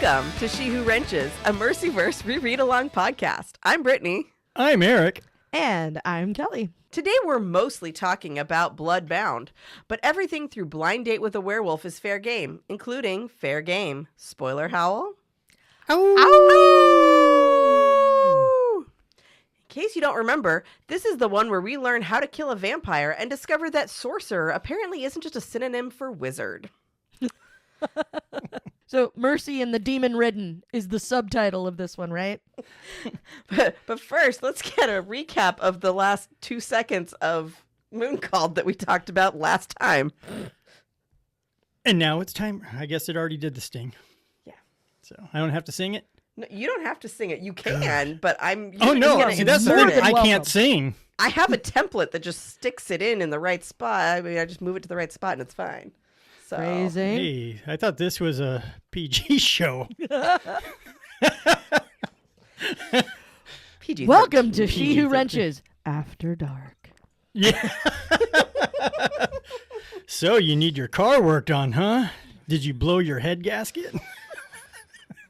Welcome to She Who Wrenches, a Mercyverse reread-along podcast. I'm Brittany. I'm Eric. And I'm Kelly. Today we're mostly talking about Bloodbound, but everything through Blind Date with a Werewolf is fair game, including fair game. Spoiler howl? Ow! Ow! In case you don't remember, this is the one where we learn how to kill a vampire and discover that sorcerer apparently isn't just a synonym for wizard. So, Mercy and the Demon Ridden is the subtitle of this one, right? But first, let's get a recap of the last 2 seconds of Mooncalled that we talked about last time. And now it's time. I guess it already did the sting. Yeah. So I don't have to sing it? No, you don't have to sing it. You can, but I'm... Oh, no. See, that's the thing. I welcome. can't sing. I have a template that just sticks it in the right spot. I mean, I just move it to the right spot and it's fine. So. Crazy. Hey, I thought this was a PG show. PG-13. Welcome to She Who Wrenches After Dark. Yeah. So you need your car worked on, huh? Did you blow your head gasket?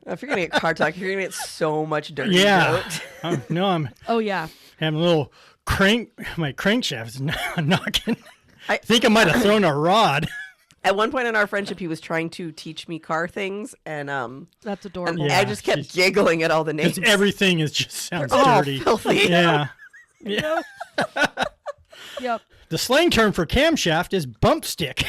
If you're going to get car talk, you're going to get so much dirty Yeah. jokes. No, I'm Oh, yeah. having a little my crankshaft is knocking. I think I might have thrown a rod. At one point in our friendship, he was trying to teach me car things, and That's adorable. I just kept giggling at all the names. Because everything is just sounds all dirty. filthy. Yeah. Yeah. Yep. The slang term for camshaft is bump stick.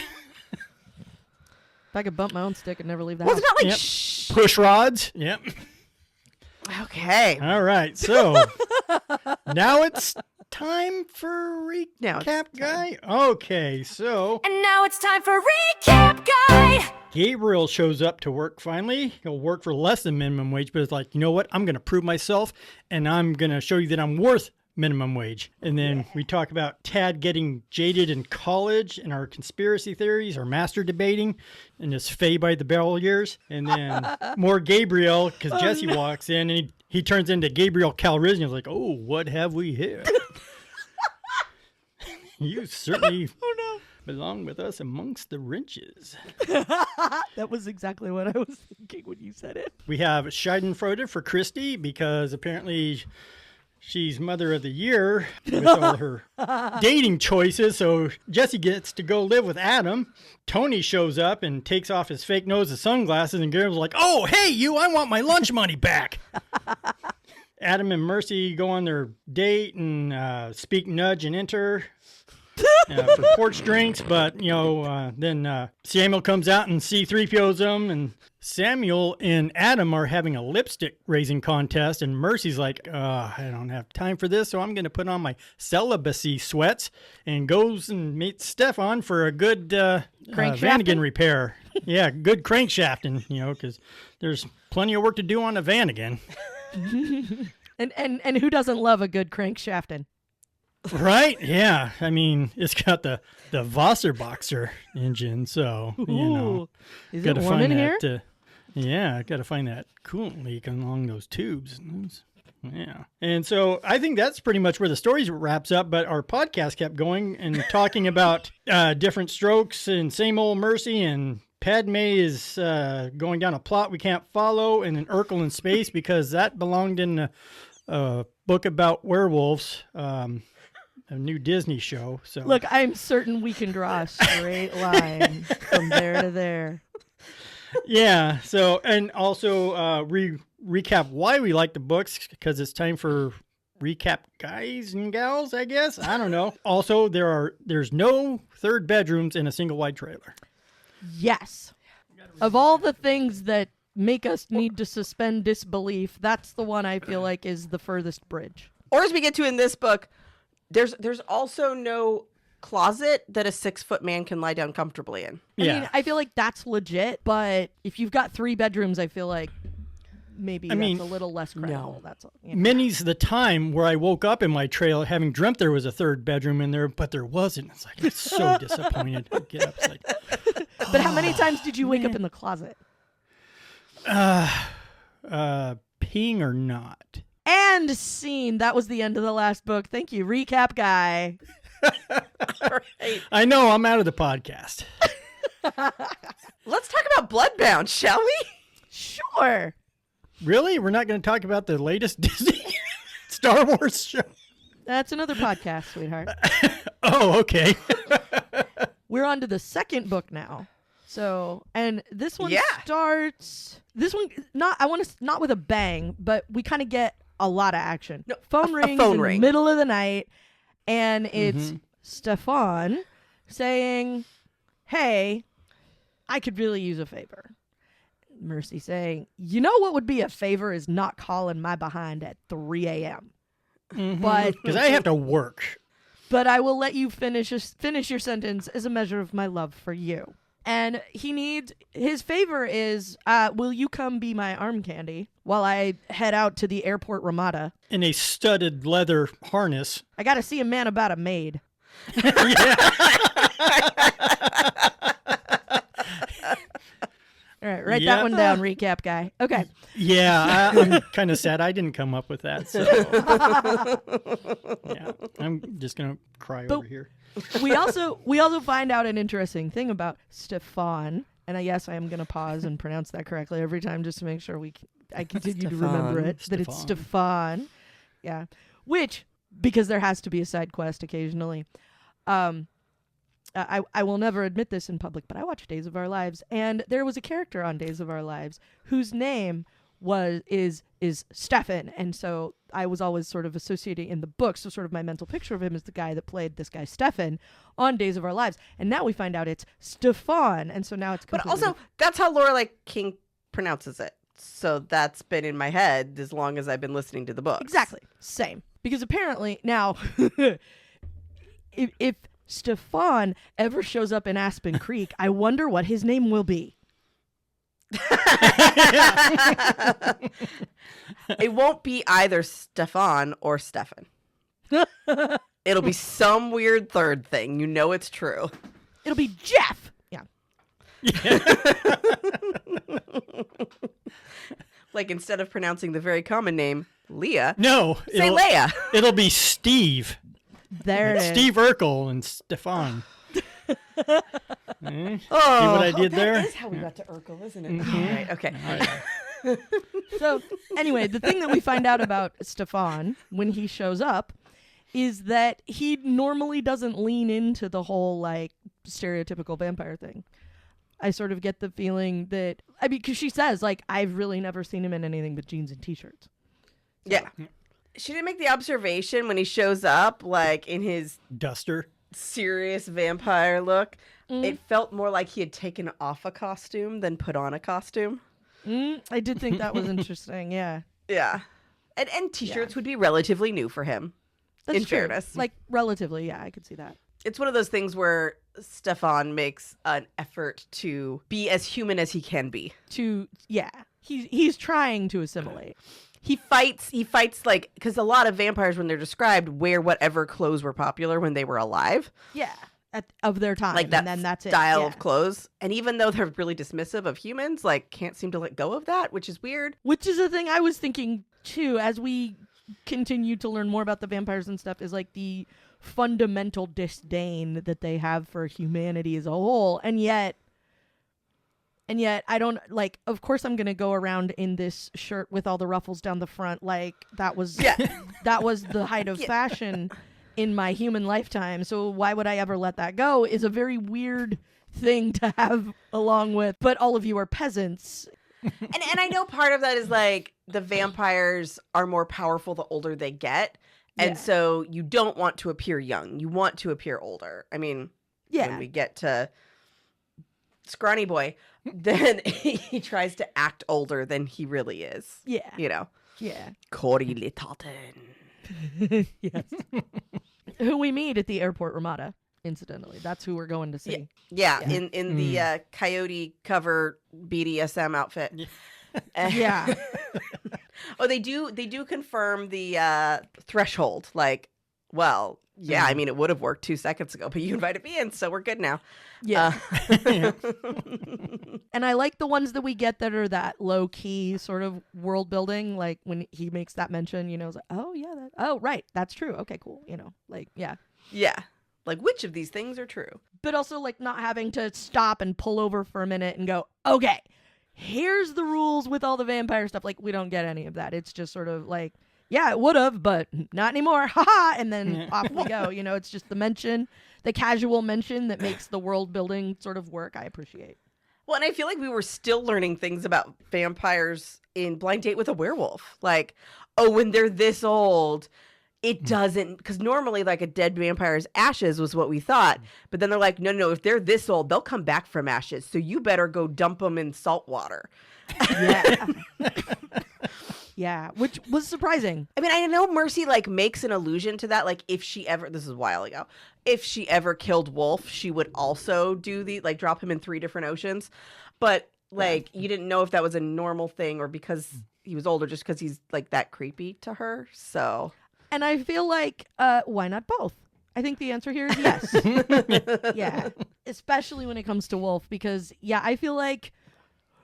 If I could bump my own stick, I'd never leave the Was house. it not like Yep. shh? Push rods. Yep. Okay. All right. So now it's time for Now it's recap guy. Okay. So And now it's time for Recap Guy! Gabriel shows up to work finally. He'll work for less than minimum wage, but it's like, you know what? I'm going to prove myself and I'm going to show you that I'm worth minimum wage. And then we talk about Tad getting jaded in college and our conspiracy theories, our master debating, and his Faye by the Bell years. And then more Gabriel, because Jesse walks in and he turns into Gabriel Calrissian. He's like, oh, what have we here? You certainly belong with us amongst the wrenches. That was exactly what I was thinking when you said it. We have Schadenfreude for Christy because apparently she's mother of the year with all her dating choices. So Jesse gets to go live with Adam. Tony shows up and takes off his fake nose and sunglasses, and Gabriel's like, oh, hey, you, I want my lunch money back. Adam and Mercy go on their date and speak nudge and enter. For porch drinks, but then Samuel comes out and C-3POs them, and Samuel and Adam are having a lipstick raising contest, and Mercy's like, I don't have time for this, so I'm going to put on my celibacy sweats, and goes and meets Stefan for a good Vanagon repair. Yeah, good crankshafting, because there's plenty of work to do on a Vanagon. And who doesn't love a good crankshafting? Right? Yeah. I mean, it's got the Wasserboxer engine, so, Is gotta it warm find in here? that, yeah, got to find that coolant leak along those tubes. Yeah. And so I think that's pretty much where the story wraps up, but our podcast kept going and talking about different strokes and same old Mercy, and Padme is going down a plot we can't follow, and an Urkel in space because that belonged in a book about werewolves. A new Disney show. So Look, I'm certain we can draw a straight line from there to there. Yeah. So, and also recap why we like the books, because it's time for recap guys and gals, I guess. I don't know. Also, there's no third bedrooms in a single wide trailer. Yes. Of all the things that make us need to suspend disbelief, that's the one I feel like is the furthest bridge. Or as we get to in this book, there's also no closet that a 6-foot man can lie down comfortably in. I mean, I feel like that's legit, but if you've got 3 bedrooms, I feel like maybe that's a little less credible. No. That's all. Many's the time where I woke up in my trailer having dreamt there was a third bedroom in there, but there wasn't. It's like, I'm so disappointed. I get up, it's like, But how many times did you wake up in the closet? peeing or not? And scene. That was the end of the last book. Thank you, recap guy. Right. I know, I'm out of the podcast. Let's talk about Bloodbound, shall we? Sure. Really? We're not going to talk about the latest Disney Star Wars show? That's another podcast, sweetheart. Oh, okay. We're on to the second book now. So, and this one Yeah. starts. This one, not with a bang, but we kind of get a lot of action. No, Phone a rings phone in ring. the middle of the night, and it's Stefan saying, "Hey, I could really use a favor." Mercy saying, "You know what would be a favor is not calling my behind at 3 a.m. But Because I have to work. but I will let you finish your sentence as a measure of my love for you." And his favor is, will you come be my arm candy while I head out to the Airport Ramada? In a studded leather harness. I got to see a man about a maid. All right, write that one down, recap guy. Okay. Yeah, I'm kind of sad I didn't come up with that. So, yeah, I'm just gonna cry over here. We also find out an interesting thing about Stefan, and yes, I am going to pause and pronounce that correctly every time just to make sure I continue to remember it. That it's Stefan. Yeah, which, because there has to be a side quest occasionally. I will never admit this in public, but I watched Days of Our Lives, and there was a character on Days of Our Lives whose name is Stefan, and so I was always sort of associating in the book, so sort of my mental picture of him is the guy that played this guy Stefan on Days of Our Lives, and now we find out it's Stefan, and so now it's But completely also, that's how Lorelai King pronounces it. So that's been in my head as long as I've been listening to the books. exactly same, because apparently now if Stefan ever shows up in Aspen Creek, I wonder what his name will be. It won't be either Stefan or Stefan. It'll be some weird third thing. You know it's true. It'll be Jeff. Yeah. Like, instead of pronouncing the very common name, Leah, No, say Leia. It'll be Steve. There it is. Steve Urkel and Stefan. See what Oh, I did there? That is how we got to Urkel, isn't it? All right, okay. All right. So anyway, the thing that we find out about Stefan when he shows up is that he normally doesn't lean into the whole like stereotypical vampire thing. I sort of get the feeling that, I mean, because she says like, I've really never seen him in anything but jeans and t-shirts. Yeah. She didn't make the observation when he shows up, like, in his Duster. serious vampire look. It felt more like he had taken off a costume than put on a costume. I did think that was interesting. Yeah. Yeah. And t-shirts would be relatively new for him. That's In true. fairness. Like relatively, yeah, I could see that. It's one of those things where Stefan makes an effort to be as human as he can be. He's trying to assimilate. He fights like, because a lot of vampires, when they're described, wear whatever clothes were popular when they were alive. Yeah. Of their time. Like that and then that's it. style Yeah. of clothes. And even though they're really dismissive of humans, like, can't seem to let go of that, which is weird. Which is the thing I was thinking too, as we continue to learn more about the vampires and stuff, is like the fundamental disdain that they have for humanity as a whole. And yet I don't, like, of course I'm going to go around in this shirt with all the ruffles down the front. Like that was the height of fashion in my human lifetime. So why would I ever let that go is a very weird thing to have along with, but all of you are peasants. And I know part of that is like the vampires are more powerful the older they get. And so you don't want to appear young. You want to appear older. I mean, when we get to Scrawny Boy, then he tries to act older than he really is. Yeah. You know? Yeah. Cory Littleton. Yes. Who we meet at the Airport Ramada, incidentally. That's who we're going to see. Yeah. In the coyote cover BDSM outfit. Yeah. Oh, they do confirm the threshold. Like, well, yeah, I mean, it would have worked 2 seconds ago, but you invited me in, so we're good now. Yeah. And I like the ones that we get that are that low key sort of world building. Like when he makes that mention, you know, it's like, oh yeah, right, that's true. Okay, cool. You know, like, yeah. Yeah. Like, which of these things are true? But also like not having to stop and pull over for a minute and go, okay, here's the rules with all the vampire stuff. Like, we don't get any of that. It's just sort of like, yeah, it would have, but not anymore. Ha! And then off we go. You know, it's just the casual mention that makes the world building sort of work. I appreciate. Well, and I feel like we were still learning things about vampires in Blind Date with a Werewolf. Like, oh, when they're this old, it doesn't, because normally like a dead vampire's ashes was what we thought. But then they're like, no, if they're this old, they'll come back from ashes. So you better go dump them in salt water. Yeah. Yeah, which was surprising. I mean, I know Mercy like makes an allusion to that. Like if she ever, this is a while ago, if she ever killed Wulfe, she would also do drop him in 3 different oceans. But like, you didn't know if that was a normal thing or because he was older, just because he's like that creepy to her. So. And I feel like, why not both? I think the answer here is yes. Yeah. Especially when it comes to Wulfe, because, yeah, I feel like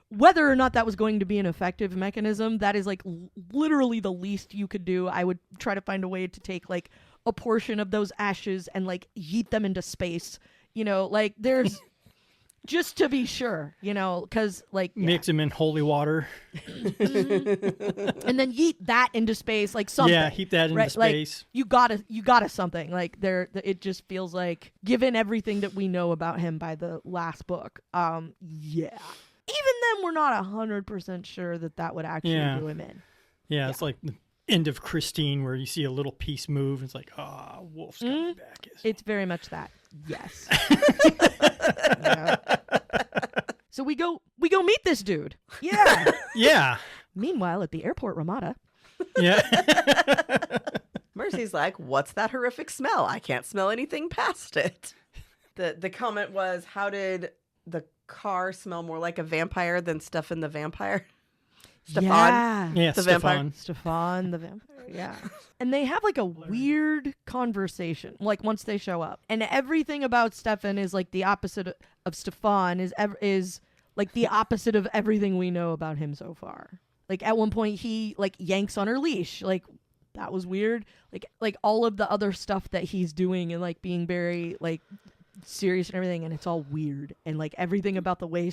whether or not that was going to be an effective mechanism, that is like literally the least you could do. I would try to find a way to take like a portion of those ashes and like yeet them into space. You know, like there's just to be sure, you know, because like mix them in holy water, and then yeet that into space, like something. Yeah, heat that into space. Like, you gotta something like there. It just feels like, given everything that we know about him by the last book, yeah. Even then, we're not 100% sure that would actually do him in. Yeah, it's like the end of Christine, where you see a little piece move. It's like, Wulfe's coming back. It's very much that. Yes. Yeah. So we go meet this dude. Yeah. Yeah. Meanwhile, at the Airport Ramada. Yeah. Mercy's like, what's that horrific smell? I can't smell anything past it. The comment was, how did the car smell more like a vampire than Stefan the vampire? Stefan? Yeah, the vampire. Stefan the vampire. Yeah. And they have like a weird conversation, like once they show up. And everything about Stefan is like the opposite of Stefan is like the opposite of everything we know about him so far. Like at one point he like yanks on her leash. Like that was weird. Like all of the other stuff that he's doing and like being very like serious and everything, and it's all weird. And like everything about the way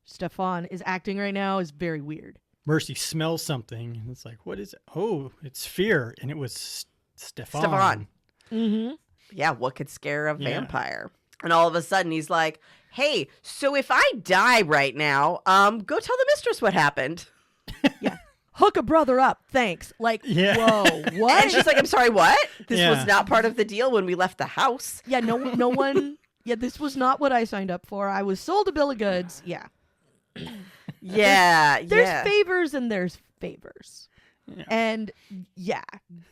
Stefan is acting right now is very weird. Mercy smells something, and it's like, what is it? Oh, it's fear, and it was Stefan. Mm-hmm. Yeah, what could scare a vampire? And all of a sudden, he's like, "Hey, so if I die right now, go tell the mistress what happened." Yeah, hook a brother up, thanks. Like, whoa, what? And she's like, "I'm sorry, what? This was not part of the deal when we left the house." Yeah, no one. Yeah, this was not what I signed up for. I was sold a bill of goods. Yeah. Yeah, there's favors and there's favors. Yeah. And yeah,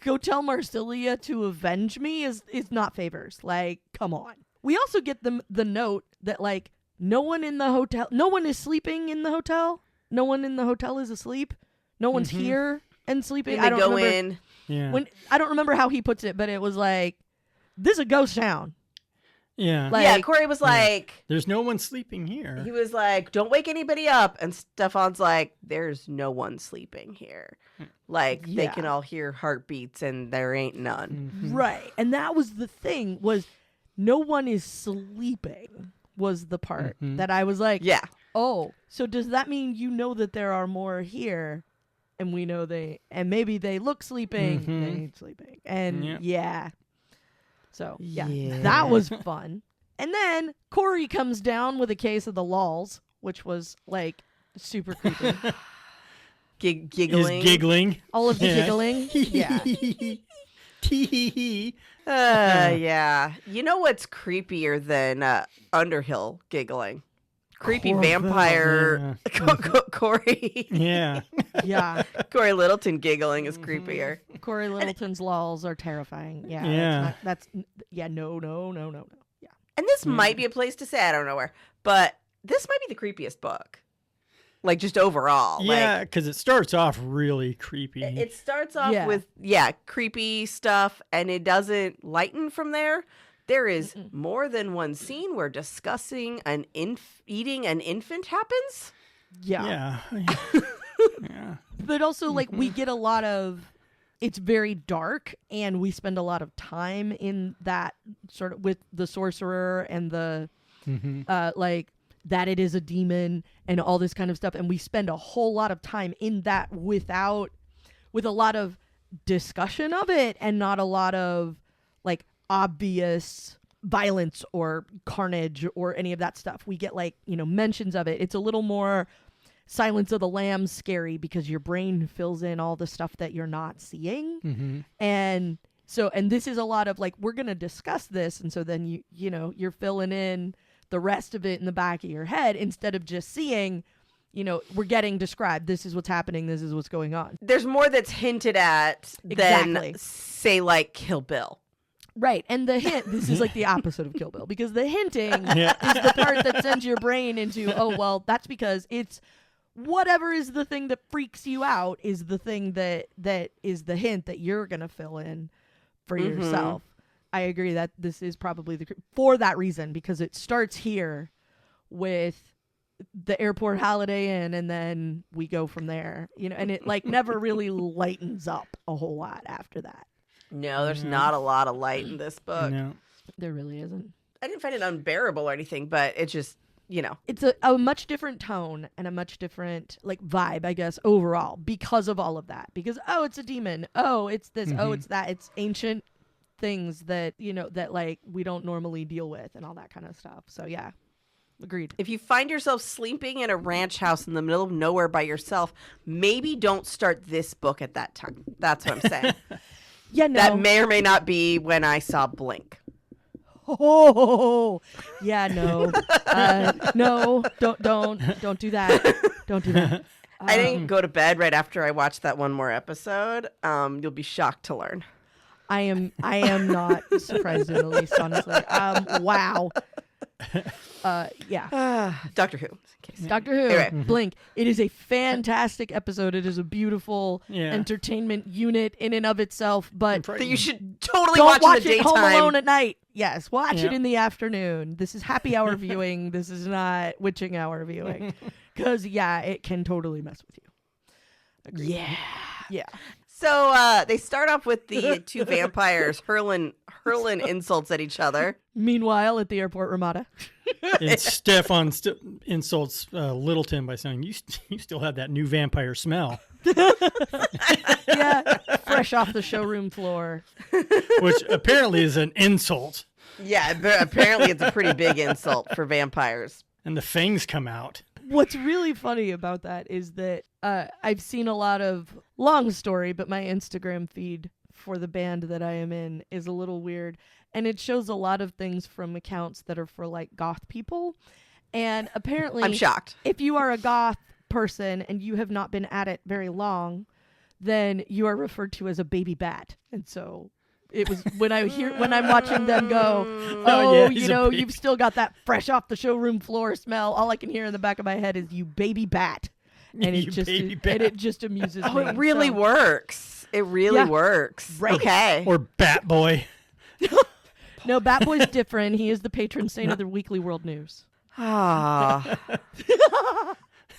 go tell Marsilia to avenge me is not favors. Like, come on. We also get the note that like no one is sleeping in the hotel. No one in the hotel is asleep. No one's here and sleeping. And they go in. Yeah. I don't remember how he puts it, but it was like, this is a ghost town. Yeah. Like, Cory was like, there's no one sleeping here. He was like, don't wake anybody up. And Stefan's like, there's no one sleeping here. Like, they can all hear heartbeats and there ain't none. Mm-hmm. Right. And that was the thing, was no one is sleeping was the part that I was like, oh, so does that mean you know that there are more here? And we know and maybe they look sleeping, they ain't sleeping. And So, that was fun. And then Cory comes down with a case of the lols, which was, like, super creepy. Giggling. He's giggling. All of the giggling. Yeah. You know what's creepier than Underhill giggling? Creepy vampire Cory. Yeah. Yeah. Cory Littleton giggling is creepier. Cory Littleton's lols are terrifying. Yeah. Yeah. No. Yeah. And this might be a place to say, I don't know where, but this might be the creepiest book. Like, just overall. Yeah, because it starts off really creepy. It starts off with, creepy stuff, and it doesn't lighten from there. There is more than one scene where discussing eating an infant happens. Yeah. Yeah. But also, like, we get a lot of, it's very dark, and we spend a lot of time in that sort of with the sorcerer and the, like, that it is a demon and all this kind of stuff. And we spend a whole lot of time in that with a lot of discussion of it and not a lot of like obvious violence or carnage or any of that stuff. We get like, mentions of it. It's a little more Silence of the Lambs scary because your brain fills in all the stuff that you're not seeing. Mm-hmm. And this is a lot of like, we're going to discuss this. And so then you're filling in the rest of it in the back of your head instead of just seeing, we're getting described. This is what's happening. This is what's going on. There's more that's hinted at than say like Kill Bill. Right. And the hint, this is like the opposite of Kill Bill because the hinting is the part that sends your brain into, oh, well, that's because it's whatever is the thing that freaks you out is the thing that is the hint that you're going to fill in for yourself. I agree that this is probably for that reason, because it starts here with the Airport Holiday Inn and then we go from there, and it like never really lightens up a whole lot after that. No, there's not a lot of light in this book. No. There really isn't. I didn't find it unbearable or anything, but it just, It's a much different tone and a much different like vibe, I guess, overall because of all of that. Because, oh, it's a demon. Oh, it's this. Oh, it's that. It's ancient things that, that like we don't normally deal with and all that kind of stuff. So, yeah, agreed. If you find yourself sleeping in a ranch house in the middle of nowhere by yourself, maybe don't start this book at that time. That's what I'm saying. Yeah, no. That may or may not be when I saw Blink. Oh, yeah, no. No, don't do that. Don't do that. I didn't go to bed right after I watched that one more episode. You'll be shocked to learn. I am not surprised in the least, honestly. Wow. Yeah. Doctor Who. Doctor Who, Anyway. Blink. It is a fantastic episode. It is a beautiful entertainment unit in and of itself, but that you should totally don't watch in the it home daytime. alone at night. Yes, watch it in the afternoon. This is happy hour viewing. This is not witching hour viewing. Because, it can totally mess with you. Agreed. Yeah. Yeah. So they start off with the two vampires hurling insults at each other. Meanwhile, at the Airport Ramada. And Stefan insults Littleton by saying, you still have that new vampire smell. Yeah, fresh off the showroom floor. Which apparently is an insult. Yeah, apparently it's a pretty big insult for vampires. And the fangs come out. What's really funny about that is that I've seen a lot of, long story, but my Instagram feed for the band that I am in is a little weird. And it shows a lot of things from accounts that are for like goth people. And apparently, I'm shocked. If you are a goth person and you have not been at it very long, then you are referred to as a baby bat. And so it was when I'm watching them go, you've still got that fresh off the showroom floor smell. All I can hear in the back of my head is you baby bat. And it just amuses me. Oh, it really works. It really works. Right. Okay. Or Bat Boy. No, Bat Boy's different. He is the patron saint of the Weekly World News. Ah.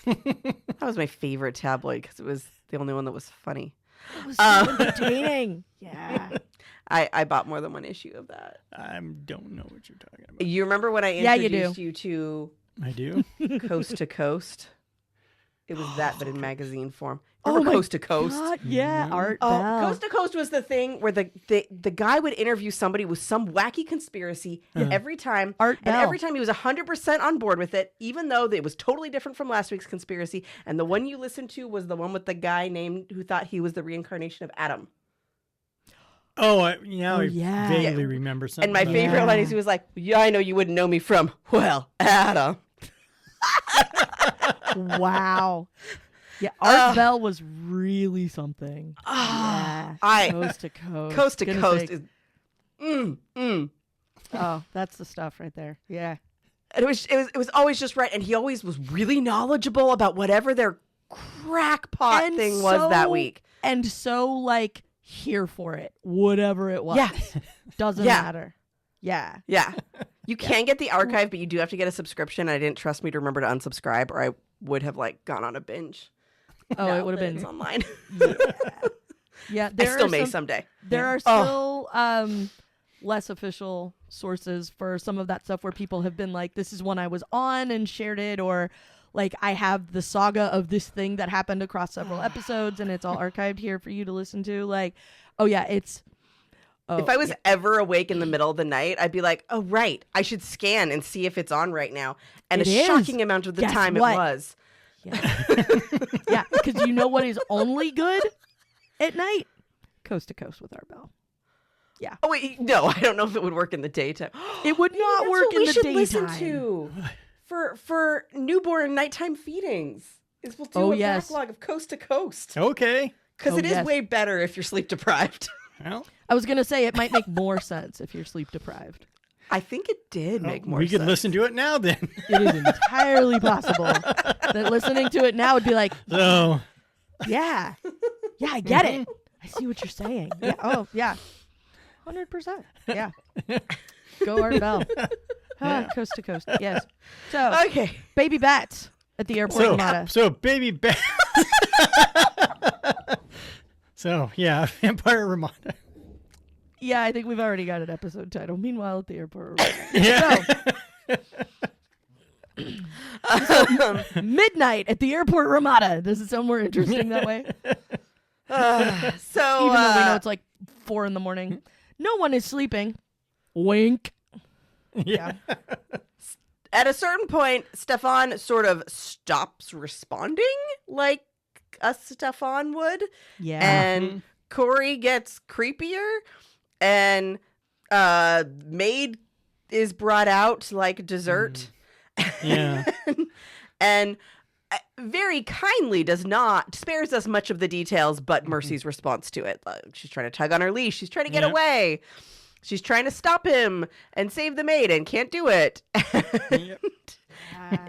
That was my favorite tabloid because it was the only one that was funny. It was so entertaining. Yeah. I bought more than one issue of that. I don't know what you're talking about. You remember when I introduced you to I do. Coast to Coast? It was that, but in magazine form. Oh Remember my Coast to Coast? God, yeah, Art Oh, Bell. Coast to Coast was the thing where the guy would interview somebody with some wacky conspiracy every time. Art and Bell. every time he was 100% on board with it, even though it was totally different from last week's conspiracy. And the one you listened to was the one with the guy named who thought he was the reincarnation of Adam. Oh, I vaguely remember something. And my favorite line is he was like, yeah, I know you wouldn't know me from, well, Adam. Wow. Yeah, Art Bell was really something. Coast to Coast. Coast to Coast is Oh, that's the stuff right there. Yeah. And it was always just right, and he always was really knowledgeable about whatever their crackpot thing was that week. And so like here for it, whatever it was. Yeah. Doesn't matter. Yeah. Yeah. You can get the archive, but you do have to get a subscription. I didn't trust me to remember to unsubscribe, or I would have like gone on a binge. Oh, it would have been it's online. Yeah. I still may someday. There are still less official sources for some of that stuff where people have been like, this is one I was on and shared it, or like I have the saga of this thing that happened across several episodes and it's all archived here for you to listen to. Like, oh yeah, it's... if I was ever awake in the middle of the night, I'd be like, oh, right, I should scan and see if it's on right now. And it a is. shocking amount of the Guess time what? it was. Yeah, yeah, because you know what is only good at night? Coast to Coast with Arbel. Yeah. Oh, wait, no, I don't know if it would work in the daytime. It would Maybe not that's work what in we the should daytime. listen to for newborn nighttime feedings. Is we'll do a backlog of Coast to Coast. Okay. Because it is way better if you're sleep deprived. Well, I was going to say it might make more sense if you're sleep deprived. I think it did make more we sense. could listen to it now then. It is entirely possible that listening to it now would be like, So, yeah, I get it. I see what you're saying. Yeah. Oh, yeah. 100%. Yeah. Go Arbel. Coast to Coast. Yes. So, Okay. baby bats at the Airport Ramada. so baby bat. So, yeah, Vampire Ramada. Yeah, I think we've already got an episode title. Meanwhile, at the Airport Ramada. Yeah. So, midnight at the Airport Ramada. Does it sound more interesting that way? So Even though we know it's like 4 a.m. No one is sleeping. Wink. Yeah. at a certain point, Stefan sort of stops responding like a Stefan would. Yeah. And Cory gets creepier, and maid is brought out like dessert. Yeah. and very kindly spares us much of the details, but Mercy's response to it. She's trying to tug on her leash. She's trying to get away. She's trying to stop him and save the maid and can't do it.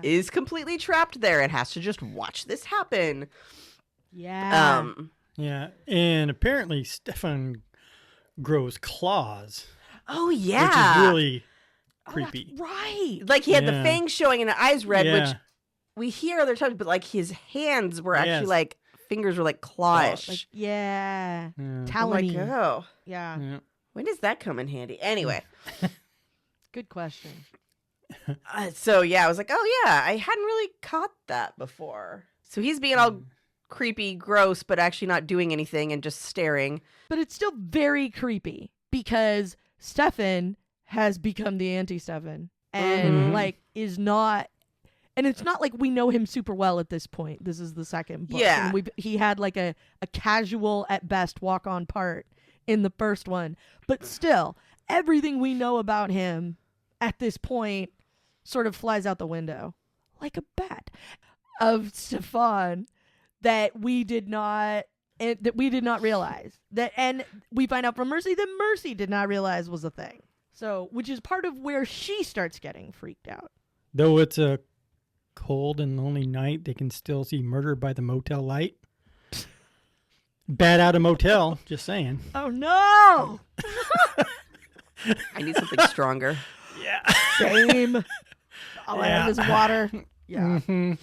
Is completely trapped there and has to just watch this happen. Yeah. Yeah. And apparently Stefan grows claws. Oh, yeah. Which is really creepy. That's right. Like he had the fangs showing and the eyes red, Yeah. which we hear other times, but like his hands were actually like, fingers were like clawish. Like, yeah. Yeah. Talony. I'm like, oh, Yeah. when does that come in handy? Anyway. Good question. So yeah, I was like, oh yeah, I hadn't really caught that before. So he's being all creepy, gross, but actually not doing anything and just staring. But it's still very creepy because Stefan has become the anti-Stefan and like is not, and it's not like we know him super well at this point. This is the second book. Yeah. And he had like a casual at best walk-on part in the first one. But still, everything we know about him at this point sort of flies out the window like a bat of Stefan that we did not realize that, and we find out from Mercy that Mercy did not realize was a thing. So, which is part of where she starts getting freaked out. Though it's a cold and lonely night, they can still see murder by the motel light. Bat out a motel, just saying. Oh no! I need something stronger. Yeah. Same. All I have is water. Yeah. Mm-hmm.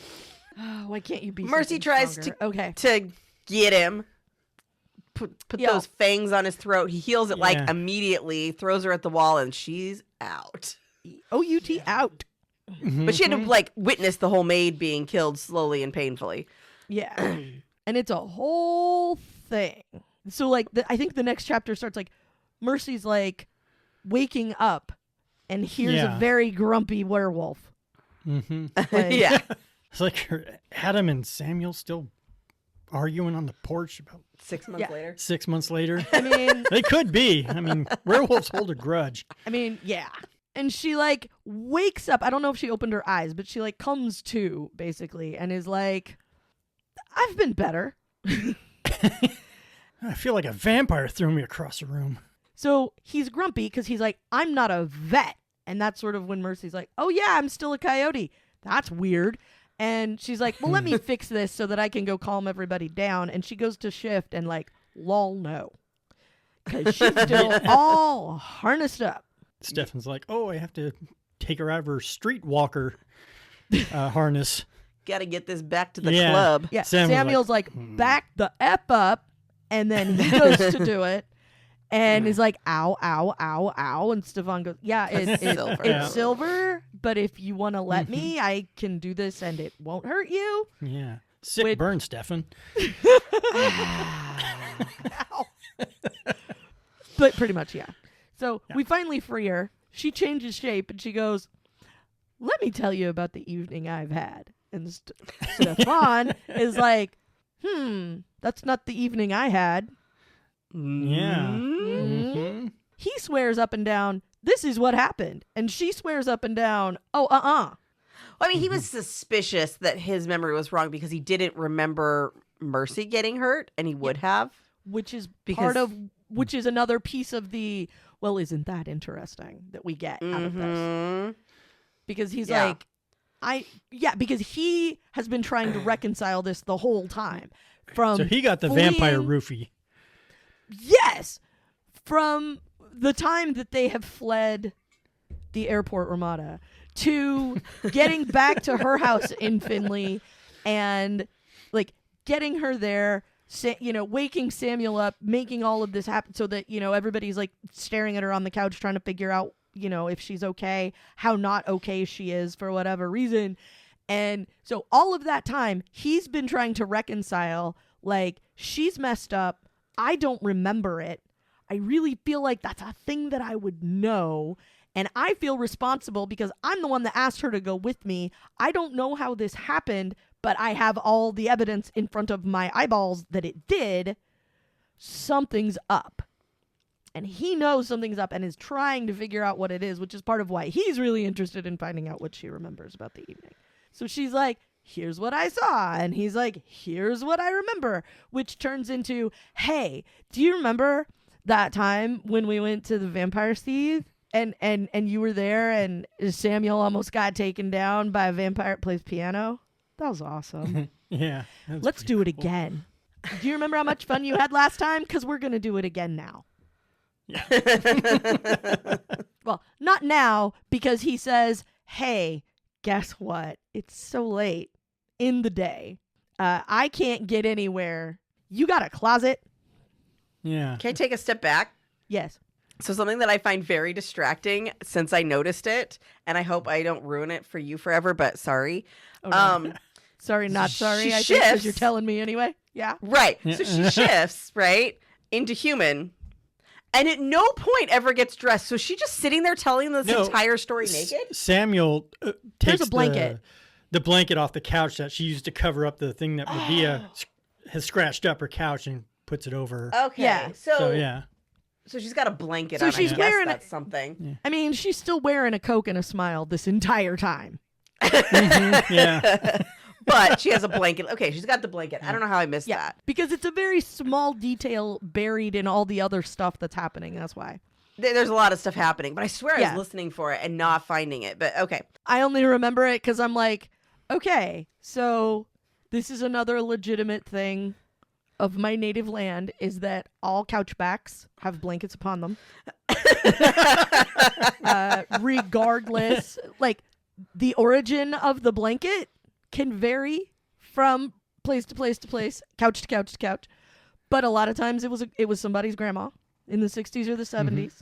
Oh, why can't you be? Mercy something tries stronger? to get him. Put those fangs on his throat. He heals it like immediately, throws her at the wall, and she's out. O-U-T out. But she had to like witness the whole maid being killed slowly and painfully. Yeah. And it's a whole thing. So like I think the next chapter starts like Mercy's like waking up and here's a very grumpy werewolf. Mm-hmm. Like, Yeah. It's like Adam and Samuel still arguing on the porch about 6 months later. 6 months later. I mean, They could be. I mean, werewolves hold a grudge. yeah. And she like wakes up. I don't know if she opened her eyes, but she like comes to basically and is like, I've been better. I feel like a vampire threw me across the room. So he's grumpy because he's like, I'm not a vet. And that's sort of when Mercy's like, oh yeah, I'm still a coyote. That's weird. And she's like, well, let me fix this so that I can go calm everybody down. And she goes to shift and like, lol, no. Because she's still all harnessed up. Stefan's like, oh, I have to take her out of her streetwalker harness. Got to get this back to the club. Yeah, Samuel's like, back the F up. And then he goes to do it. and is like, ow, ow, ow, ow. And Stefan goes, yeah, Silver. it's silver, but if you want to let me, I can do this and it won't hurt you. Yeah. Sick burn, Stefan. But pretty much, yeah. So we finally free her. She changes shape and she goes, let me tell you about the evening I've had. And Stefan is like, that's not the evening I had. Yeah. Mm-hmm. He swears up and down, this is what happened. And she swears up and down, oh, Well, I mean, he was suspicious that his memory was wrong because he didn't remember Mercy getting hurt, and he would have. Which is which is another piece of the, well, isn't that interesting that we get out of this? Because he's like, because he has been trying to reconcile this the whole time. So he got the vampire roofie. Yes! From the time that they have fled the Airport Ramada to getting back to her house in Finley and like getting her there, waking Samuel up, making all of this happen so that, everybody's like staring at her on the couch trying to figure out, if she's okay, how not okay she is for whatever reason. And so all of that time, he's been trying to reconcile, like, she's messed up. I don't remember it. I really feel like that's a thing that I would know. And I feel responsible because I'm the one that asked her to go with me. I don't know how this happened, but I have all the evidence in front of my eyeballs that it did. Something's up. And he knows something's up and is trying to figure out what it is, which is part of why he's really interested in finding out what she remembers about the evening. So she's like, here's what I saw. And he's like, here's what I remember, which turns into, hey, do you remember that time when we went to the Vampire Seethe and you were there and Samuel almost got taken down by a vampire that plays piano? That was awesome. Yeah. Let's do it again. Do you remember how much fun you had last time? Because we're going to do it again now. Yeah. Well, not now, because he says, hey, guess what? It's so late in the day. I can't get anywhere. You got a closet? Yeah. Can I take a step back? Yes. So something that I find very distracting since I noticed it, and I hope I don't ruin it for you forever, but sorry. Oh, no. Sorry, not sorry. I think because you're telling me anyway. Yeah. Right. So she shifts, right, into human. And at no point ever gets dressed. So she's just sitting there telling this entire story naked? Samuel takes a blanket. The blanket off the couch that she used to cover up the thing that Medea has scratched up her couch and puts it over her. Okay. Yeah. So she's got a blanket so on. She's wearing that's something. Yeah. I mean, she's still wearing a Coke and a smile this entire time. Yeah. But she has a blanket. Okay, she's got the blanket. I don't know how I missed that. Because it's a very small detail buried in all the other stuff that's happening. That's why. There's a lot of stuff happening, but I swear I was listening for it and not finding it. But okay. I only remember it because I'm like, okay, so this is another legitimate thing of my native land is that all couchbacks have blankets upon them. Regardless, like the origin of the blanket can vary from place to place to place, couch to couch to couch. But a lot of times it was somebody's grandma in the 60s or the 70s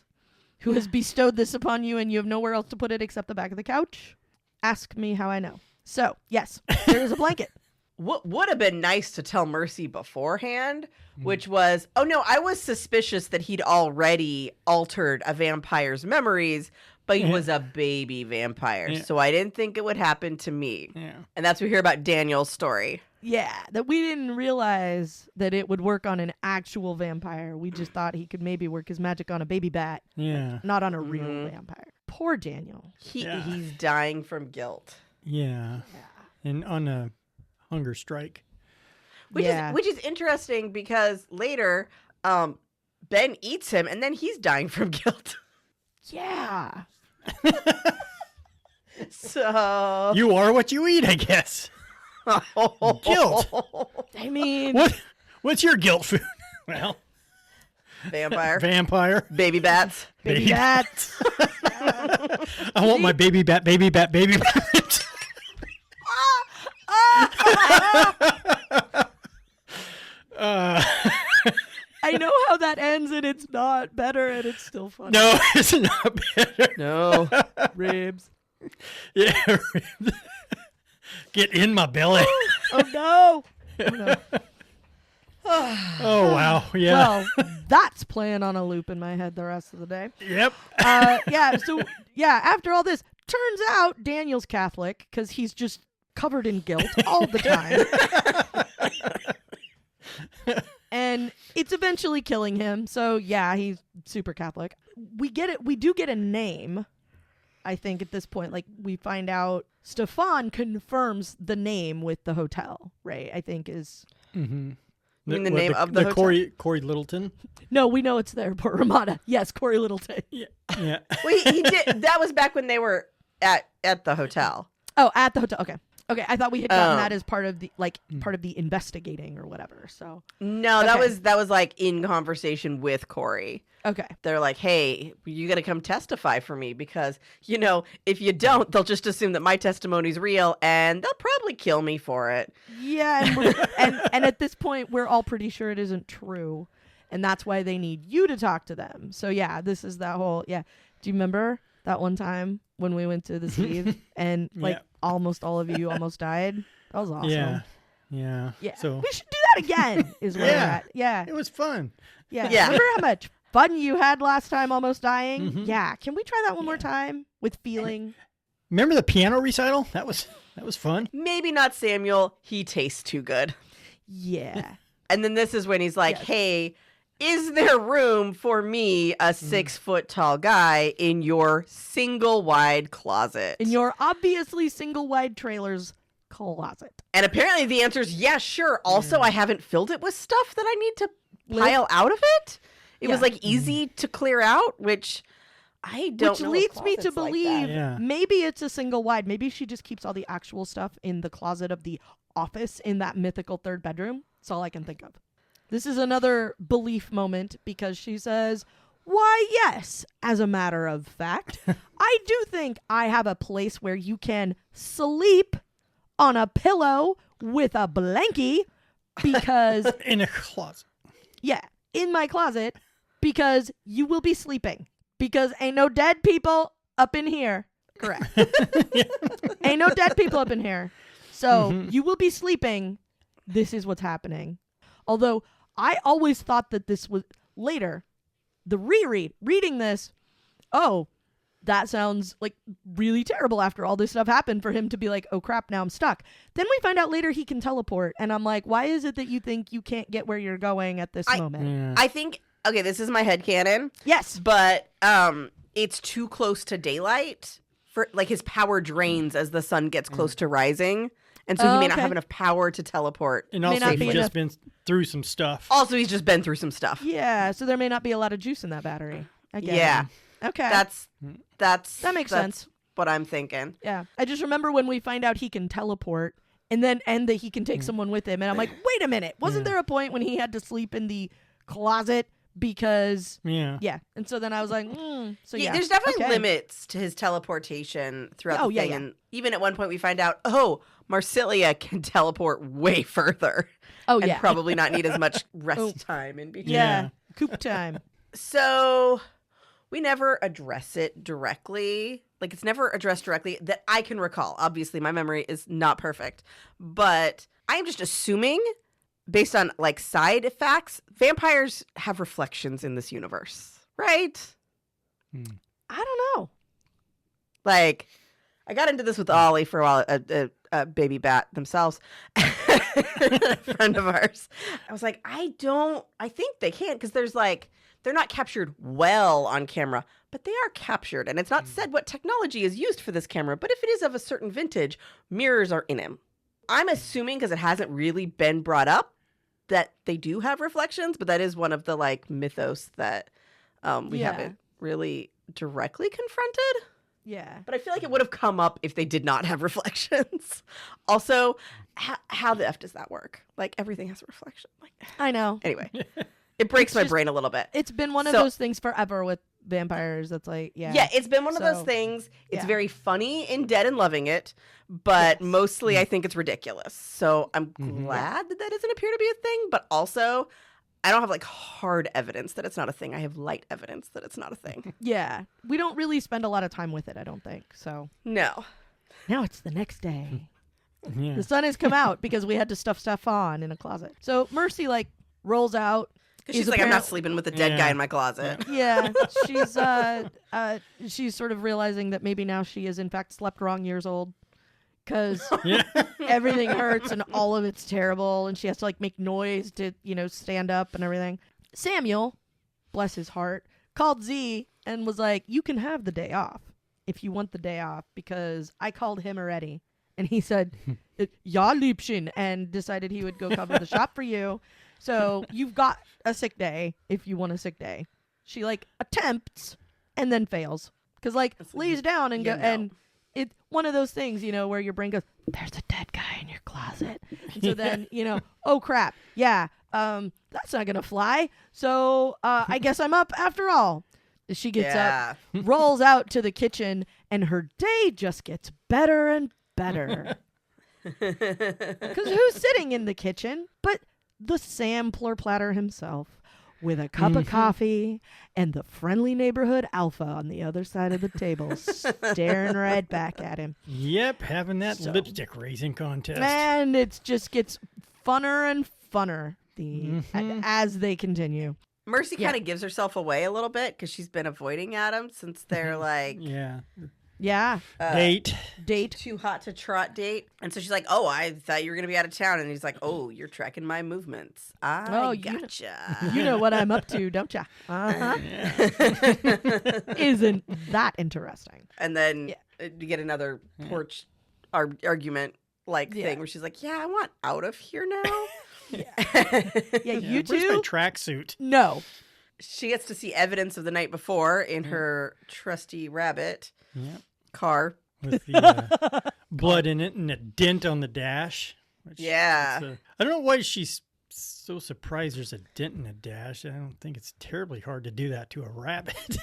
who has bestowed this upon you and you have nowhere else to put it except the back of the couch. Ask me how I know. So, yes, there is a blanket. What would have been nice to tell Mercy beforehand, which was, oh no, I was suspicious that he'd already altered a vampire's memories, but he was a baby vampire, so I didn't think it would happen to me. Yeah. And that's what we hear about Daniel's story. Yeah, that we didn't realize that it would work on an actual vampire. We just thought he could maybe work his magic on a baby bat, not on a real vampire. Poor Daniel. He's dying from guilt. Yeah. And on a hunger strike. Which is interesting because later Ben eats him and then he's dying from guilt. Yeah. So you are what you eat, I guess. Guilt. I mean, what's your guilt food? Well, vampire, baby bats, baby bats. I want my baby bat. I know how that ends and it's not better and it's still funny. No, it's not better. No. Ribs. Yeah, ribs. Get in my belly. Oh no. Oh no. Oh, wow. Yeah. Well, that's playing on a loop in my head the rest of the day. Yep. So after all this, turns out Daniel's Catholic because he's just covered in guilt all the time. And it's eventually killing him. So, yeah, he's super Catholic. We get it. We do get a name, I think, at this point. Like, we find out Stefan confirms the name with the hotel, right? I think is... Mm-hmm. You mean the name of the hotel? Corey Littleton? No, we know it's the Airport Ramada. Yes, Cory Littleton. Yeah. Well, he did. That was back when they were at the hotel. Oh, at the hotel. Okay. I thought we had gotten that as part of the investigating or whatever. So no, okay. that was like in conversation with Cory. Okay. They're like, hey, you got to come testify for me because, you know, if you don't, they'll just assume that my testimony's real and they'll probably kill me for it. Yeah. And at this point, we're all pretty sure it isn't true. And that's why they need you to talk to them. So, yeah, this is that whole, Do you remember that one time when we went to the Seethe and almost all of you almost died? That was awesome. Yeah. So we should do that again is where we're at. Yeah. It was fun. Yeah. Remember how much fun you had last time almost dying? Mm-hmm. Yeah. Can we try that one more time with feeling? Remember the piano recital? That was fun. Maybe not Samuel. He tastes too good. Yeah. And then this is when he's like, hey, is there room for me, a 6 foot tall guy, in your single wide closet? In your obviously single wide trailer's closet. And apparently the answer is yes, sure. Also, I haven't filled it with stuff that I need to pile out of it. It was like easy to clear out, which I don't Which know. Which leads me to Like believe Yeah. maybe it's a single wide. Maybe she just keeps all the actual stuff in the closet of the office in that mythical third bedroom. That's all I can think of. This is another belief moment because she says, why, yes, as a matter of fact, I do think I have a place where you can sleep on a pillow with a blankie because... In a closet. Yeah, in my closet because you will be sleeping because ain't no dead people up in here. Correct. Ain't no dead people up in here. So you will be sleeping. This is what's happening. Although I always thought that this was later, the reading this, that sounds like really terrible after all this stuff happened for him to be like, oh crap, now I'm stuck. Then we find out later he can teleport. And I'm like, why is it that you think you can't get where you're going at this moment? Yeah. I think, okay, this is my headcanon. Yes. But it's too close to daylight for like his power drains as the sun gets close to rising. And so he may not have enough power to teleport. And also he's just been through some stuff. Also, he's just been through some stuff. Yeah, so there may not be a lot of juice in that battery. I get it. Okay. That makes sense. What I'm thinking. Yeah. I just remember when we find out he can teleport and that he can take someone with him. And I'm like, wait a minute. Wasn't there a point when he had to sleep in the closet because... Yeah. And so then I was like, There's definitely limits to his teleportation throughout the thing. Yeah. And even at one point we find out, Marsilia can teleport way further. And probably not need as much rest time in between. Yeah. Coop time. So we never address it directly. Like, it's never addressed directly that I can recall. Obviously, my memory is not perfect. But I am just assuming, based on, like, side facts, vampires have reflections in this universe. Right? I don't know. Like, I got into this with Ollie for a while, a baby bat themselves, a friend of ours. I was like, I think they can't because there's like, they're not captured well on camera, but they are captured. And it's not said what technology is used for this camera, but if it is of a certain vintage, mirrors are in him. I'm assuming because it hasn't really been brought up that they do have reflections, but that is one of the like mythos that we haven't really directly confronted. Yeah. But I feel like it would have come up if they did not have reflections. Also, how the F does that work? Like, everything has a reflection. Like, I know. Anyway, it breaks my brain a little bit. It's been one of those things forever with vampires that's like, Yeah, it's been one of those things. It's very funny in Dead and Loving It, but mostly I think it's ridiculous. So I'm glad that doesn't appear to be a thing, but also I don't have like hard evidence that it's not a thing. I have light evidence that it's not a thing. Yeah. We don't really spend a lot of time with it, I don't think. So No. now it's the next day. Yeah. The sun has come out because we had to stuff Stefan in a closet. So Mercy like rolls out. Because she's like, I'm not sleeping with a dead guy in my closet. Yeah, she's sort of realizing that maybe now she is in fact slept wrong years old, because everything hurts and all of it's terrible, and she has to like make noise to stand up and everything. Samuel, bless his heart, called Z and was like, "You can have the day off if you want the day off, because I called him already." And he said, "Ja, Liebchen," and decided he would go cover the shop for you. So you've got a sick day if you want a sick day. She like attempts and then fails, because like lays down and and it's one of those things, where your brain goes, "There's a dead guy in your closet." And so then, oh crap. Yeah. That's not going to fly. So I guess I'm up after all. She gets up, rolls out to the kitchen, and her day just gets better and better. Because who's sitting in the kitchen but the sampler platter himself, with a cup of coffee and the friendly neighborhood alpha on the other side of the table, staring right back at him. Yep, having that lipstick raising contest. And it just gets funner and funner as they continue. Mercy kind of gives herself away a little bit because she's been avoiding Adam since they're like... Yeah. Date. Too hot to trot date. And so she's like, "Oh, I thought you were going to be out of town." And he's like, "Oh, you're tracking my movements. I gotcha. You know what I'm up to, don't ya? Uh-huh. Isn't that interesting?" And then you get another porch argument thing where she's like, "Yeah, I want out of here now." You Where's my two? tracksuit? No. She gets to see evidence of the night before in her trusty rabbit car. With the blood in it and a dent on the dash. I don't know why she's so surprised there's a dent in the dash. I don't think it's terribly hard to do that to a rabbit.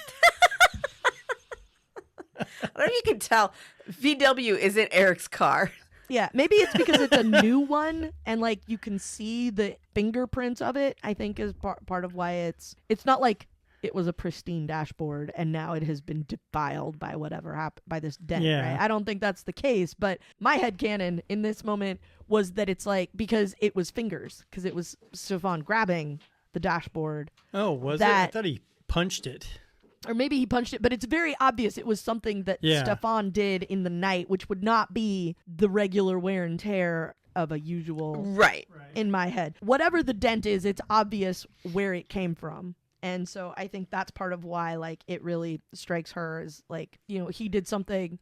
I don't know if you can tell. VW isn't Eric's car. Yeah, maybe it's because it's a new one and like you can see the fingerprints of it. I think is part of why it's not like it was a pristine dashboard and now it has been defiled by whatever happened by this dent. Right? I don't think that's the case, but my headcanon in this moment was that it's like because it was fingers, because it was Stefan grabbing the dashboard. Oh, was it? I thought he punched it. Or maybe he punched it, but it's very obvious it was something that Stefan did in the night, which would not be the regular wear and tear of a usual right in my head. Whatever the dent is, it's obvious where it came from. And so I think that's part of why like it really strikes her as like, he did something,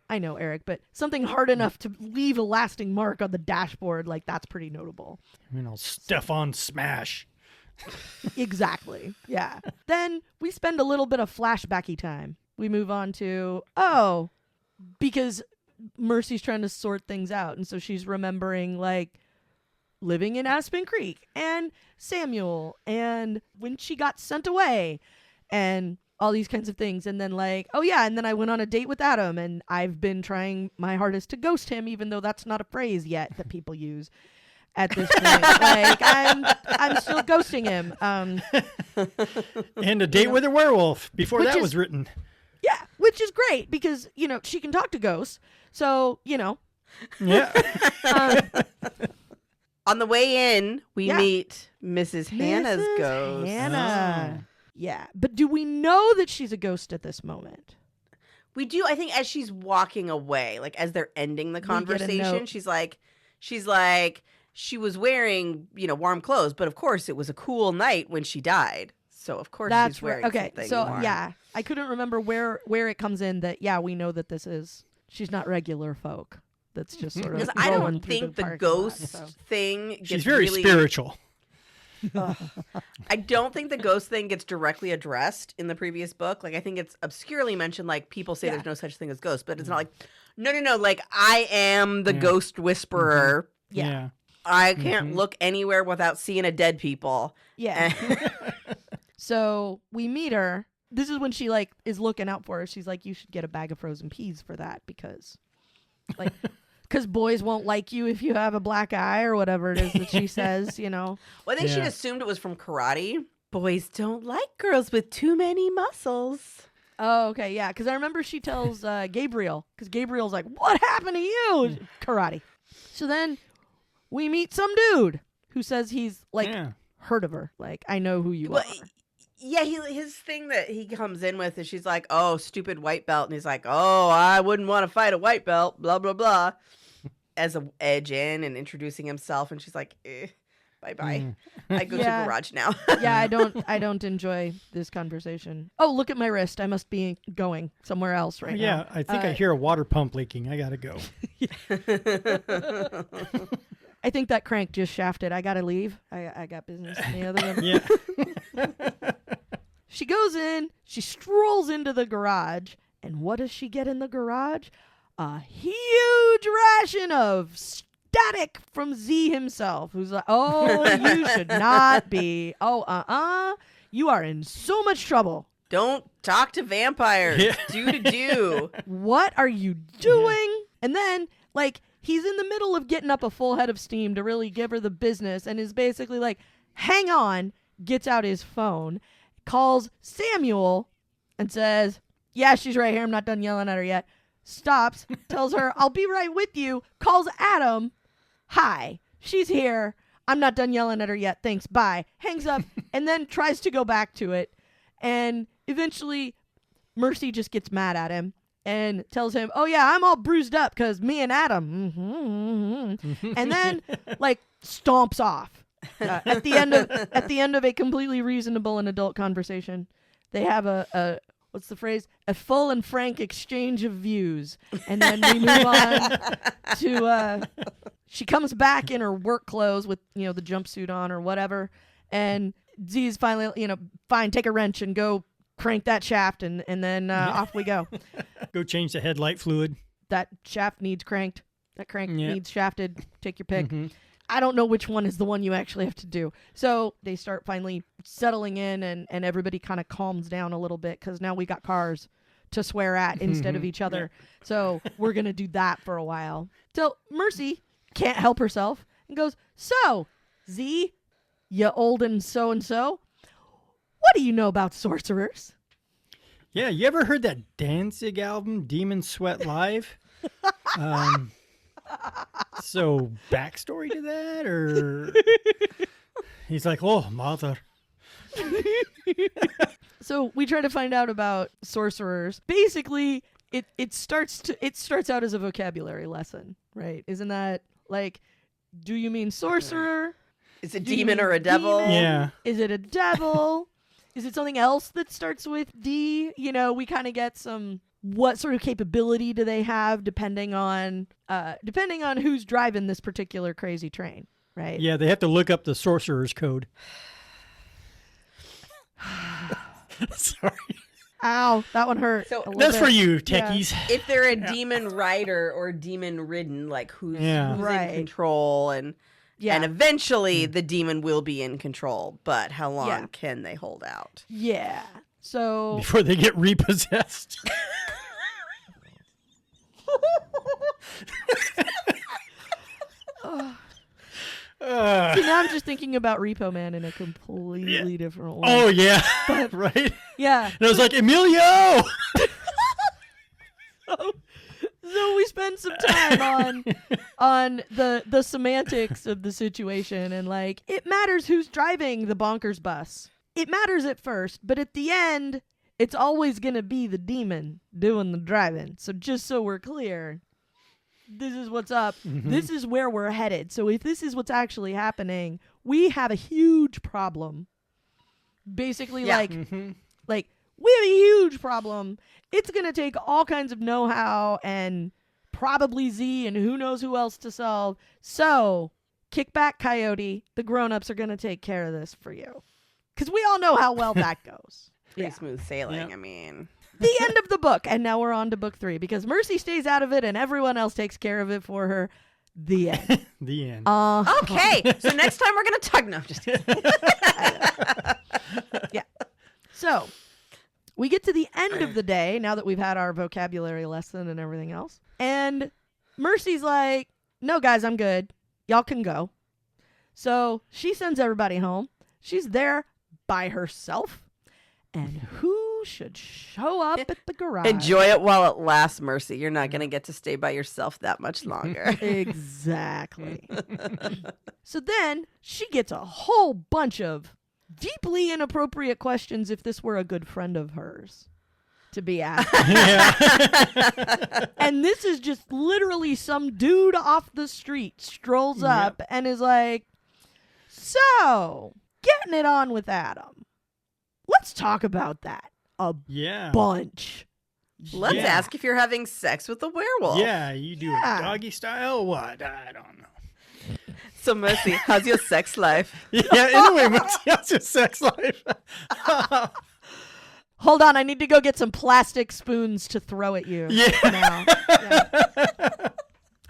I know, Eric, but something hard enough to leave a lasting mark on the dashboard, like that's pretty notable. Stefan smash. Exactly. Yeah. Then we spend a little bit of flashbacky time. We move on to, because Mercy's trying to sort things out. And so she's remembering like living in Aspen Creek and Samuel and when she got sent away and all these kinds of things. And then like, and then I went on a date with Adam and I've been trying my hardest to ghost him, even though that's not a phrase yet that people use. At this point, like I'm still ghosting him. And a date with a werewolf before that was written. Yeah, which is great because she can talk to ghosts. So Yeah. On the way in, we meet Mrs. Hanna's ghost. Hannah. Oh. Yeah, but do we know that she's a ghost at this moment? We do. I think as she's walking away, like as they're ending the conversation, she's like. She was wearing, warm clothes, but of course it was a cool night when she died. So of course she's wearing something warm. I couldn't remember where it comes in that we know that she's not regular folk. That's just sort of because I don't think the ghost thing gets she's very spiritual. I don't think the ghost thing gets directly addressed in the previous book. Like I think it's obscurely mentioned, like people say there's no such thing as ghosts, but it's not like no, like I am the ghost whisperer. Yeah. I can't look anywhere without seeing a dead people. Yeah. So we meet her. This is when she like is looking out for her. She's like, "You should get a bag of frozen peas for that because because boys won't like you if you have a black eye or whatever it is that she says, Well, I think she'd assumed it was from karate. Boys don't like girls with too many muscles. Oh, okay, yeah, because I remember she tells Gabriel, because Gabriel's like, what happened to you? Karate. So then we meet some dude who says he's, like, heard of her. Like, I know who you are. Yeah, his thing that he comes in with is she's like, oh, stupid white belt. And he's like, oh, I wouldn't want to fight a white belt, blah, blah, blah, as a edge in and introducing himself. And she's like, bye-bye. I go to the garage now. Yeah, I don't enjoy this conversation. Oh, look at my wrist. I must be going somewhere else right now. Yeah, I think I hear a water pump leaking. I got to go. I think that crank just shafted. I got to leave. I got business in the other room. Yeah. She goes in. She strolls into the garage. And what does she get in the garage? A huge ration of static from Z himself, who's like, oh, you should not be. Oh, you are in so much trouble. Don't talk to vampires. Yeah. Do. What are you doing? And then, like, he's in the middle of getting up a full head of steam to really give her the business and is basically like, hang on, gets out his phone, calls Samuel and says, yeah, she's right here. I'm not done yelling at her yet. Stops, tells her, I'll be right with you. Calls Adam. Hi, she's here. I'm not done yelling at her yet. Thanks. Bye. Hangs up and then tries to go back to it. And eventually Mercy just gets mad at him and tells him, oh yeah, I'm all bruised up because me and Adam. And then like stomps off at the end of a completely reasonable and adult conversation. They have a what's the phrase? A full and frank exchange of views. And then we move on to, she comes back in her work clothes with, the jumpsuit on or whatever. And Z's finally, fine, take a wrench and go crank that shaft. And then off we go. Go change the headlight fluid. That shaft needs cranked. That crank needs shafted. Take your pick. Mm-hmm. I don't know which one is the one you actually have to do. So they start finally settling in and everybody kind of calms down a little bit because now we got cars to swear at instead of each other. Yeah. So we're going to do that for a while. So Mercy can't help herself and goes, so, Z, you old and so, what do you know about sorcerers? Yeah, you ever heard that Danzig album, Demon Sweat Live? So, backstory to that, or he's like, oh, mother. So we try to find out about sorcerers. Basically, it starts out as a vocabulary lesson, right? Isn't that like, do you mean sorcerer? Is it demon or a devil? Demon? Yeah. Is it a devil? Is it something else that starts with D? We kind of get some. What sort of capability do they have depending on who's driving this particular crazy train, right? Yeah, they have to look up the sorcerer's code. Sorry. Ow, that one hurt. So that's for you, techies. Yeah. If they're a demon rider or demon ridden, like who's right. in control and eventually the demon will be in control, but how long can they hold out? Yeah. So before they get repossessed. See, now I'm just thinking about Repo Man in a completely different way. Oh yeah, right. Yeah, and I was like, Emilio. So we spend some time on the semantics of the situation, and like it matters who's driving the bonkers bus. It matters at first, but at the end, it's always going to be the demon doing the driving. So just so we're clear, this is what's up. Mm-hmm. This is where we're headed. So if this is what's actually happening, we have a huge problem. Basically, like we have a huge problem. It's going to take all kinds of know-how and probably Z and who knows who else to solve. So kick back, Coyote. The grown-ups are going to take care of this for you. Because we all know how well that goes. Pretty smooth sailing, I mean. The end of the book. And now we're on to book 3. Because Mercy stays out of it and everyone else takes care of it for her. The end. The end. Okay. So next time we're going to talk. No, I'm just kidding. Yeah. So we get to the end of the day now that we've had our vocabulary lesson and everything else. And Mercy's like, no, guys, I'm good. Y'all can go. So she sends everybody home. She's there by herself. And who should show up at the garage? Enjoy it while it lasts, Mercy. You're not going to get to stay by yourself that much longer. Exactly. So then she gets a whole bunch of deeply inappropriate questions if this were a good friend of hers to be asked. And this is just literally some dude off the street strolls up and is like, so, getting it on with Adam. Let's talk about that a bunch. Let's ask if you're having sex with a werewolf. Yeah, you do it doggy style? What? I don't know. So, Mercy, how's your sex life? Anyway, how's your sex life? Hold on, I need to go get some plastic spoons to throw at you now. Yeah.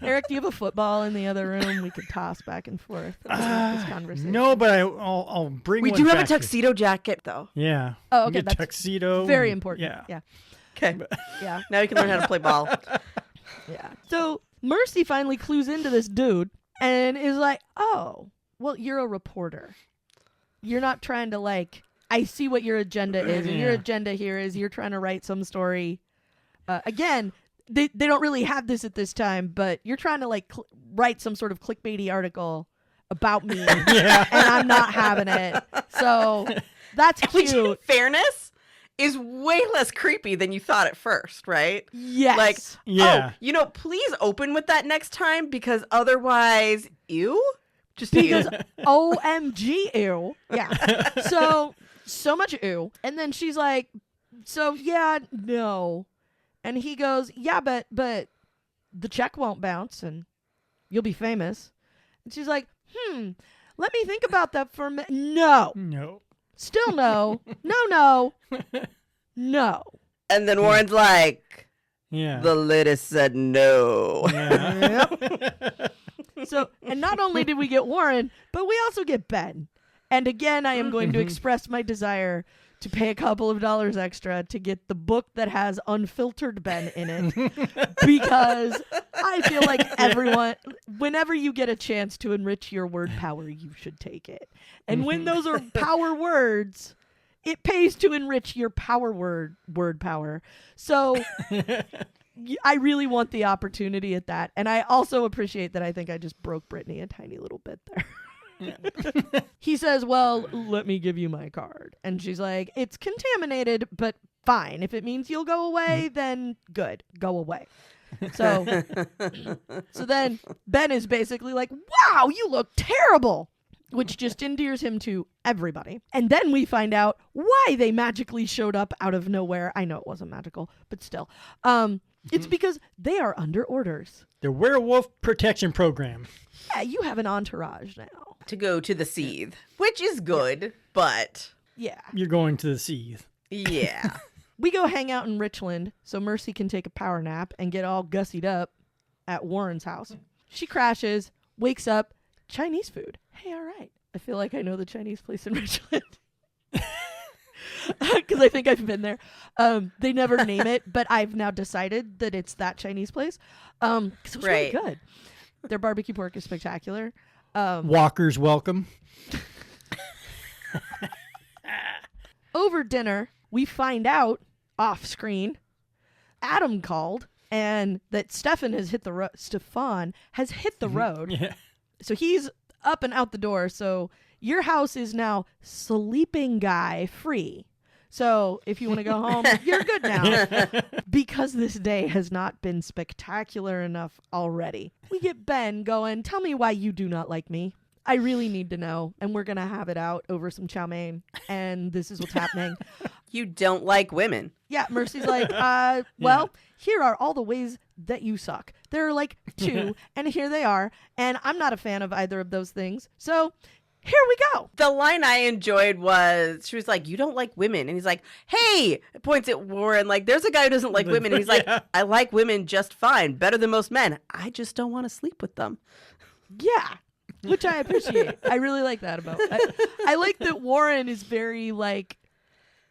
Eric, do you have a football in the other room we could toss back and forth this conversation? No, but I'll bring We one do have a back to- tuxedo jacket, though. Yeah. Oh, okay. Get That's tuxedo. very important. Yeah. Okay. Yeah. Now you can learn how to play ball. Yeah. So Mercy finally clues into this dude and is like, oh, well, you're a reporter. You're not trying to, like, I see what your agenda is. And your agenda here is you're trying to write some story. Again, they don't really have this at this time, but you're trying to, like, write some sort of clickbaity article about me. And I'm not having it. So that's cute. Which, in fairness, is way less creepy than you thought at first, right? Yes. Like, oh, please open with that next time because otherwise, ew? Just because ew. OMG, ew. Yeah. So much ew. And then she's like, so yeah, no. And he goes, yeah, but the check won't bounce and you'll be famous. And she's like, let me think about that for a minute. No. Still no. No. No. And then Warren's like, yeah. The lid said no. Yeah. So, and not only did we get Warren, but we also get Ben. And again, I am going to express my desire to pay a couple of dollars extra to get the book that has unfiltered Ben in it. Because I feel like everyone, whenever you get a chance to enrich your word power, you should take it. And when those are power words, it pays to enrich your word power. So I really want the opportunity at that. And I also appreciate that I think I just broke Brittany a tiny little bit there. He says, well, let me give you my card. And she's like, it's contaminated, but fine. If it means you'll go away, then good. Go away. So then Ben is basically like, wow, you look terrible, which just endears him to everybody. And then we find out why they magically showed up out of nowhere. I know it wasn't magical, but still. It's because they are under orders. The Werewolf Protection Program. Yeah, you have an entourage now. To go to the Seethe, which is good, but... Yeah. You're going to the Seethe. Yeah. We go hang out in Richland so Mercy can take a power nap and get all gussied up at Warren's house. She crashes, wakes up, Chinese food. Hey, all right. I feel like I know the Chinese place in Richland. Because I think I've been there. They never name it, but I've now decided that it's that Chinese place. Because it was really good. Their barbecue pork is spectacular. Walkers welcome. Over dinner, we find out off screen, Adam called and that Stefan has hit the road. Yeah. So he's up and out the door. So your house is now sleeping guy free. So if you want to go home, you're good now. Because this day has not been spectacular enough already. We get Ben going, tell me why you do not like me. I really need to know. And we're going to have it out over some chow mein. And this is what's happening. You don't like women. Yeah, Mercy's like, here are all the ways that you suck. There are like 2, and here they are. And I'm not a fan of either of those things. So here we go. The line I enjoyed was, she was like, you don't like women. And he's like, hey, points at Warren, like, there's a guy who doesn't like women. And he's like, I like women just fine, better than most men. I just don't want to sleep with them. Yeah, which I appreciate. I really like that about I like that Warren is very, like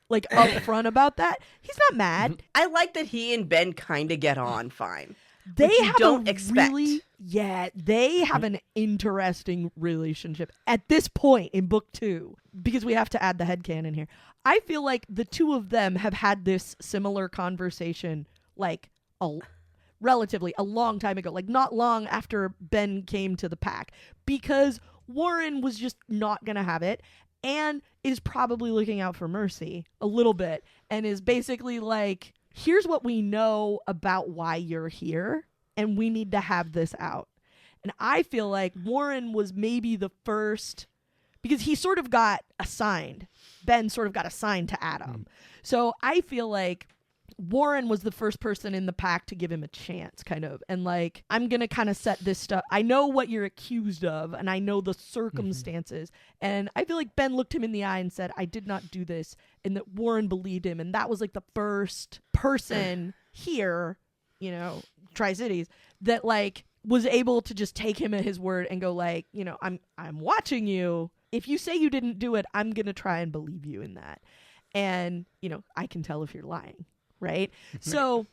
upfront about that. He's not mad. I like that he and Ben kind of get on fine. They which you have don't expect. They have an interesting relationship at this point in book 2, because we have to add the headcanon here. I feel like the two of them have had this similar conversation like relatively a long time ago, like not long after Ben came to the pack, because Warren was just not going to have it and is probably looking out for Mercy a little bit and is basically like, here's what we know about why you're here and we need to have this out. And I feel like Warren was maybe the first, because he sort of got assigned. Ben sort of got assigned to Adam. So I feel like Warren was the first person in the pack to give him a chance, kind of. And like, I'm going to kind of set this stuff. I know what you're accused of, and I know the circumstances. And I feel like Ben looked him in the eye and said, I did not do this. And that Warren believed him. And that was like the first person here, you know, Tri-Cities, that like was able to just take him at his word and go like, you know, I'm watching you. If you say you didn't do it, I'm going to try and believe you in that. And, you know, I can tell if you're lying. Right? So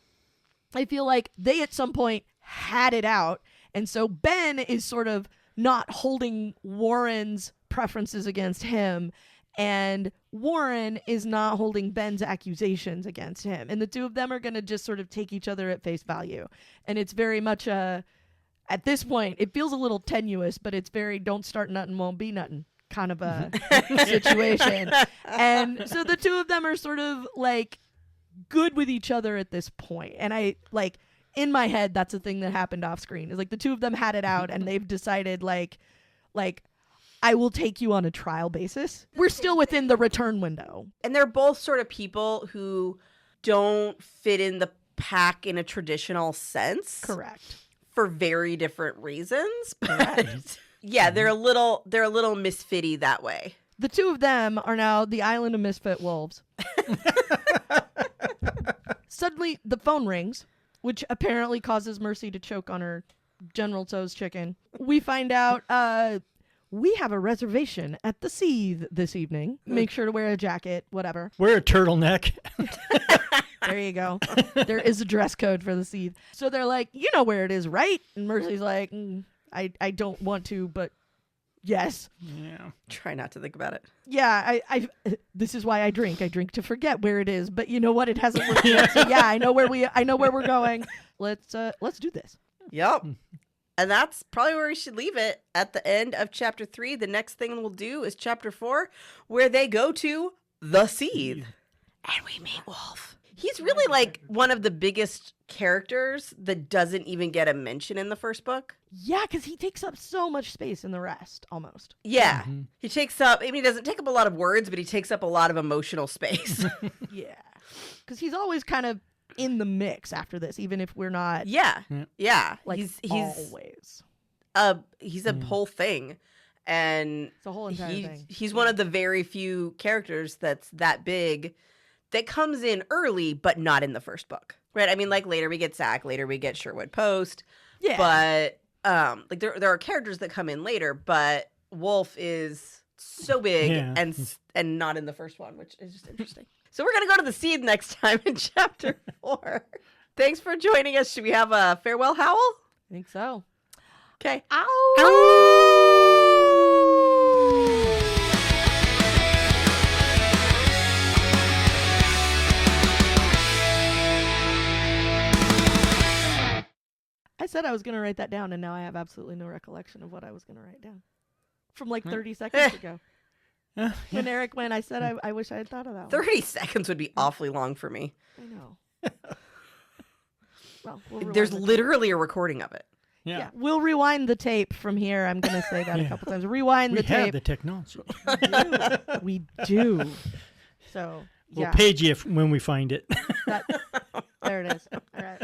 I feel like they at some point had it out. And so Ben is sort of not holding Warren's preferences against him. And Warren is not holding Ben's accusations against him. And the two of them are going to just sort of take each other at face value. And it's very much at this point, it feels a little tenuous, but it's very don't start nothing, won't be nothing kind of a situation. And so the two of them are sort of like good with each other at this point. And I like in my head, that's a thing that happened off screen. Is like the two of them had it out and they've decided like I will take you on a trial basis. We're still within the return window. And they're both sort of people who don't fit in the pack in a traditional sense. Correct. For very different reasons. But yeah, they're a little misfitty that way. The two of them are now the island of misfit wolves. Suddenly, the phone rings, which apparently causes Mercy to choke on her General Tso's chicken. We find out we have a reservation at the Seethe this evening. Make sure to wear a jacket, whatever. Wear a turtleneck. There you go. There is a dress code for the Seethe. So they're like, you know where it is, right? And Mercy's like, I don't want to, but yes. Yeah. Try not to think about it. Yeah, I this is why I drink. I drink to forget where it is. But you know what? It hasn't worked yet. So yeah, I know where we're going. Let's do this. Yep. And that's probably where we should leave it at the end of chapter 3. The next thing we'll do is chapter 4, where they go to the Seethe. And we meet Wulfe. He's really like one of the biggest characters that doesn't even get a mention in the first book. Yeah, because he takes up so much space in the rest, almost. Yeah. He takes up, I mean, he doesn't take up a lot of words, but he takes up a lot of emotional space. Yeah. Because he's always kind of in the mix after this, even if we're not. Yeah. Like, he's always. He's a whole thing. And it's a whole entire thing. He's one of the very few characters that's that big that comes in early, but not in the first book. Right? I mean, like later we get Zack, later we get Sherwood Post. Yeah. But like there are characters that come in later, but Wulfe is so big and not in the first one, which is just interesting. So we're gonna go to the Seethe next time in chapter 4. Thanks for joining us. Should we have a farewell howl? I think so. Okay. Ow! Ow! I said I was going to write that down, and now I have absolutely no recollection of what I was going to write down. From like 30 seconds ago. When Eric went, I said I wish I had thought of that 30 seconds would be awfully long for me. I know. Well, there's literally a recording of it. Yeah. We'll rewind the tape from here. I'm going to say that a couple times. Rewind the tape. We have the technology. We do. So, we'll page you when we find it. There it is. All right.